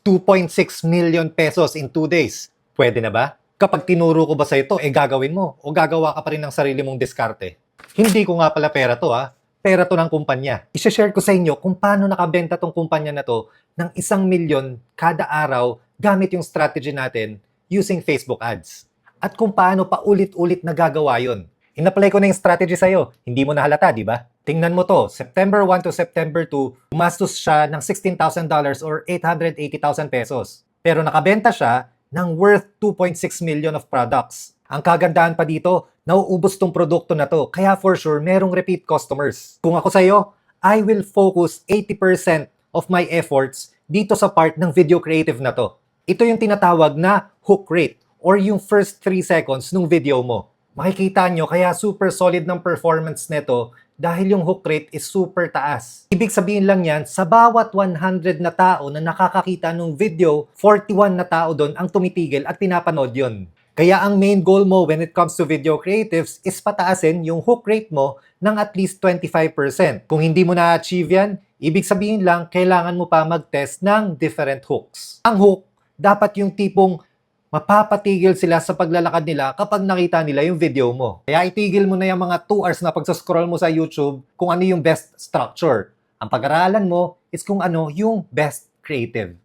2.6 million pesos in 2 days. Pwede na ba? Kapag tinuro ko ba sa ito, gagawin mo o gagawa ka pa rin ng sarili mong diskarte? Hindi ko nga pala pera to Pera to ng kumpanya. I-share ko sa inyo kung paano nakabenta tong kumpanya na to ng 1 milyon kada araw gamit yung strategy natin using Facebook ads. At kung paano paulit-ulit nagagawa yun. In-apply ko na yung strategy sa'yo. Hindi mo nahalata, di ba? Tingnan mo to, September 1 to September 2, umastos siya ng $16,000 or 880,000 pesos. Pero nakabenta siya ng worth 2.6 million of products. Ang kagandahan pa dito, nauubos tong produkto na to, kaya for sure, merong repeat customers. Kung ako sa'yo, I will focus 80% of my efforts dito sa part ng video creative na to. Ito yung tinatawag na hook rate or yung first 3 seconds ng video mo. Makikita nyo kaya super solid ng performance nito dahil yung hook rate is super taas. Ibig sabihin lang yan, sa bawat 100 na tao na nakakakita ng video, 41 na tao doon ang tumitigil at pinapanood yun. Kaya ang main goal mo when it comes to video creatives is pataasin yung hook rate mo ng at least 25%. Kung hindi mo na-achieve yan, ibig sabihin lang, kailangan mo pa mag-test ng different hooks. Ang hook, dapat yung tipong mapapatigil sila sa paglalakad nila kapag nakita nila yung video mo. Kaya itigil mo na yung mga 2 hours na pagsascroll mo sa YouTube kung ano yung best structure. Ang pag-aralan mo is kung ano yung best creative.